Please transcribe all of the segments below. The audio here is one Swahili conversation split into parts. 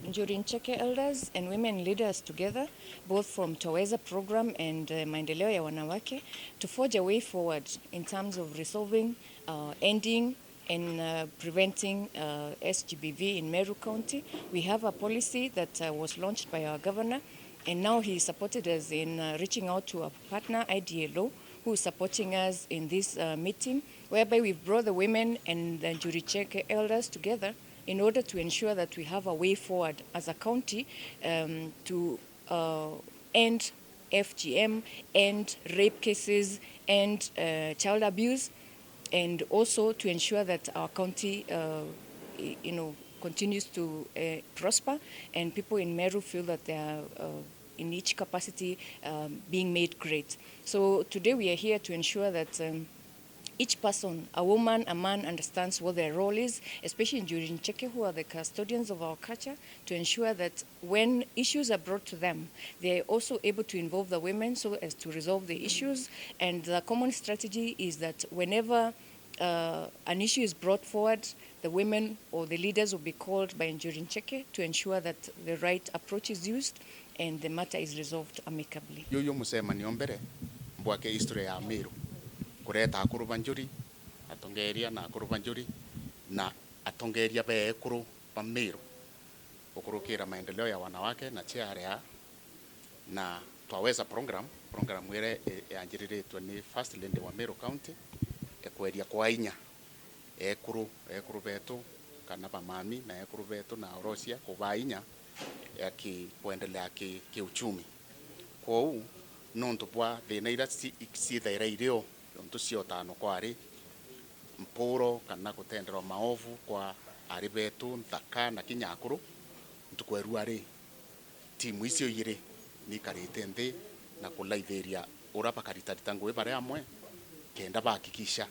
Njuri Ncheke elders and women leaders together, both from Taweza program and Maendeleo ya Wanawake, to forge a way forward in terms of resolving, ending and preventing SGBV in Meru County. We have a policy that was launched by our governor, and now he supported us in reaching out to our partner, IDLO, who is supporting us in this meeting, whereby we've brought the women and the Njuri Ncheke elders together in order to ensure that we have a way forward as a county to end FGM, end rape cases, end child abuse, and also to ensure that our county continues to prosper, and people in Meru feel that they are in each capacity being made great. So today we are here to ensure that each person, a woman, a man, understands what their role is, especially in Njuri Ncheke, who are the custodians of our culture, to ensure that when issues are brought to them, they are also able to involve the women so as to resolve the issues. And the common strategy is that whenever an issue is brought forward, the women or the leaders will be called by Njuri Ncheke to ensure that the right approach is used and the matter is resolved amicably. Yo musema niombere mbwake history ya Meru kureta akuru banjuri atongeria na akuru banjuri na atongeria be ekuru ba Meru okurukira maendeleo ya wanawake na chiarea na twaweza program wire yanjiriretwe ni first lady wa Meru County ekweria kwa inya ekuru betu kana ba mami na ekuru betu na orosia kubainya kuendelea kiuchumi kwa huu nonto bwa thina ira si thaira irio nonto cio tano kwari mpuro kana gutenderwa maovu kwa ari betu nthaka na kinyakuru ntukweru ari timu icio ire ni karite nthi na kulaitheria urapa karitarita ngwe bare amwe kenda bakikisha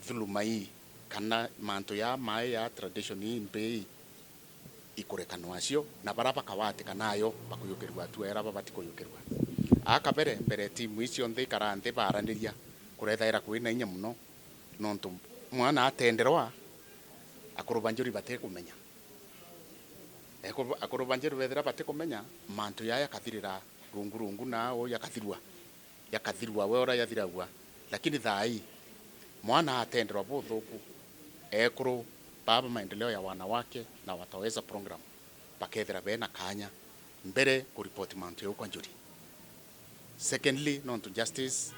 dhuluma hii kana manto ya mai ya tradition hii mbe ikurekano acio na baraba kawate kanayo bakuyukirwa tuera babatikuyukirwa aka mbere timu icio nthi karante baraniria kurethaira kwina inya muno nontu mwana atenderwa akurubanjuri bate kumenya akurubanjuri bethira bate kumenya manto ya kathirira rungu nao yakathirwa we ora yathiragwa lakini thai mwana atenderwa buthuku ekuru baba maendeleo ya wanawake na wataweza program bakethira bena kanya mbere ku report manto yo kwa Njuri. Secondly, non to justice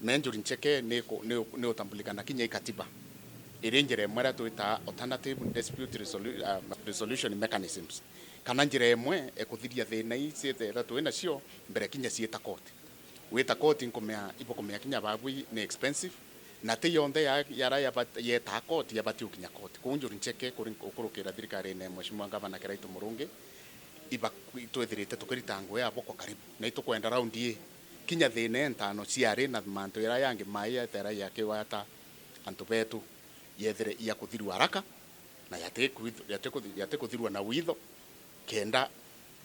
Njuri Ncheke ne utambulikana kinya ikatiba irenjere mwera tuita alternative dispute resolution mechanisms kana njire emwe ekuthiria thina ici theta twina cio mbere kinya cieta court wita court nkomea ipokomea kinya babwi ni expensive na te yonde yara yeta court yabati ukinya court ku Njuri Ncheke kurukira thirikari ne mheshimiwa gavana Kiraito Murungi iba twethirite tukiritangwe abo kwa karibu na itukwenda round ye kinya thine ntano ciari na manto ira yangi mai etera yake wata antu betu yethere ya kuthirwa haraka na yate kuthirwa na witho kenda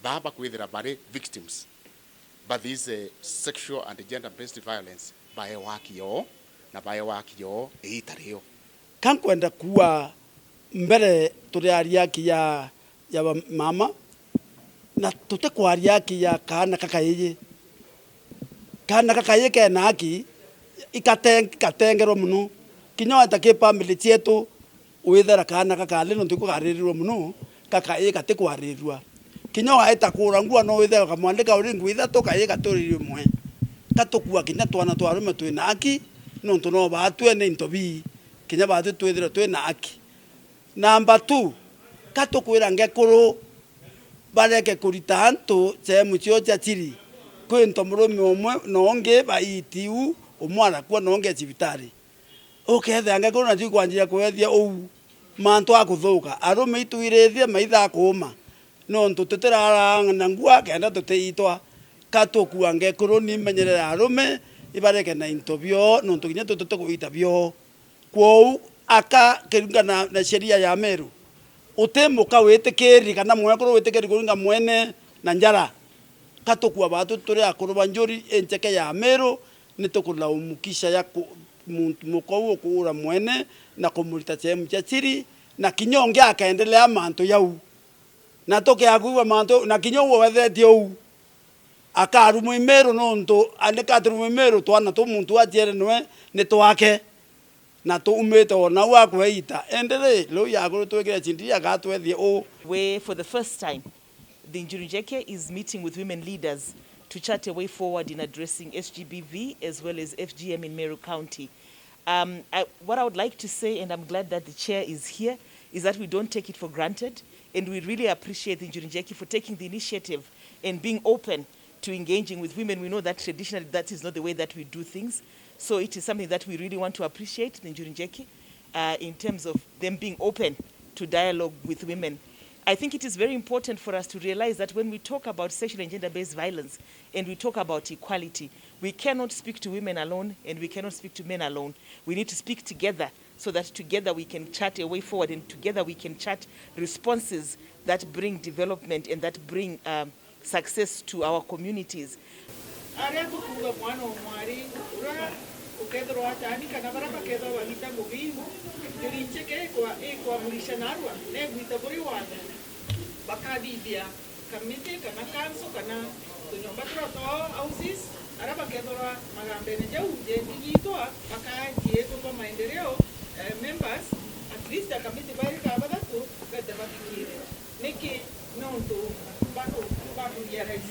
baba kwithira bare victims but this sexual and gender based violence bae wakio na bae wakio itario kan kwenda kuwa mbere turiaria ya mama na tute kwaria ya kana kakaye kena aki ikatengero muno kinyo atake family cietu withera kana kakale no tuko garirwo muno kakaye kate kwarirwa kinyo aita kurangua no withera kamwandika uringu itha tokaye katuririo mwe katukua kinya twana twarume twina aki no tuno batwe ne intobi kinya batwe twithira twina aki number 2 katukwira ngekuru bareke kurita antu chemu cio cha chiri kwento murume omwe nonge baitiu omwana kwa nonge cibitari ukethe ngekuru na cikwanjia kwethia ou mantu akuthuka arume ituirithie maitha kuma no ntutetera na ngua kenda tuteitwa katukua ngekuru ni menyerera arume ibareke na intobio no ntukinya tutekuita bio kwou aka kirungana na sheria ya Meru utemuka witikiri kana mwekuru witikiri kuringa mwene na njara katukua batu turi akuru Njuri Ncheke ya Meru nitukula umukisha ya muko kuura mwene na kumulita chemu cha chiri na kinyonge akaendelea manto yau na toke akuwa manto na kinyo wethetio u akarumu imero nonto andika turumu imero twana to muntu atiere nwe ni twake na to umete ona wa kweita endele lo ya guru twekira chindia gatwethie o. Where for the first time the Njuri Ncheke is meeting with women leaders to chart a way forward in addressing SGBV as well as FGM in Meru County. What I would like to say, and I'm glad that the chair is here, is that we don't take it for granted, and we really appreciate the Njuri Ncheke for taking the initiative and being open to engaging with women. We know that traditionally that is not the way that we do things, so it is something that we really want to appreciate, the Njuri Ncheke, in terms of them being open to dialogue with women. I think it is very important for us to realize that when we talk about sexual and gender-based violence and we talk about equality, we cannot speak to women alone and we cannot speak to men alone. We need to speak together so that together we can chart a way forward and together we can chart responses that bring development and that bring success to our communities. Ukethirwa atandika na baraba kethwa wagita mubimu Njuri Ncheke kwa mulisha narwa ne gwita buri wanda bakadibia kamite kana kanso kana tunyomba troto houses araba kethwa magambe ne jauje digitwa bakaje kwa Maendeleo members at least a committee bari ka badatu kada bakire niki nonto bako ya rais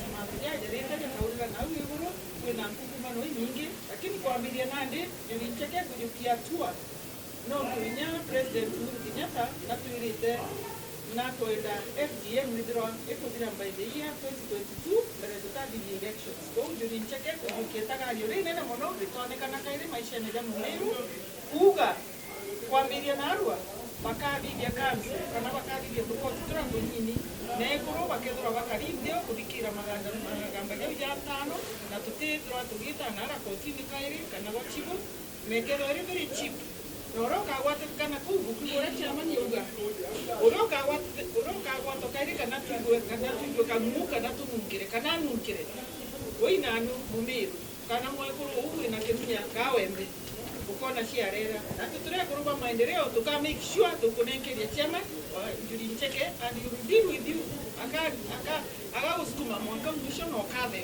ya jereta ya kaula na wiguru na mkumano nyingi lakini kuamilia nande Njuri Ncheke kujukia tua no kunya president Uhuru Kenyatta na tuirite na koenda FGM withdraw ekudira by the year 2022 resultat di elections so Njuri Ncheke kujukia tagario rine na mono bitonekana kaire maisha ne jamu meru uga kuamilia narwa bakadi bya kanso kana bakadi bya tukoti turango nyini nekoro bakethora bakarinde kubikira magamba ya tano na tutethwa tugita nara kotini kairi kana bachibu mekero eri very cheap noroka wate kana kubu kugora chama nyuga oroka wate kairi kana tugo kamuka na tumungire kana nunkire oinanu mumiru kana mwekuru uwe na kemia kawembe ukona ciarera na tuture kuruba Maendeleo tuka make sure tukunenkeria chama Njuri Ncheke and you will deal with you aka usukuma mwaka mwisho na ukathe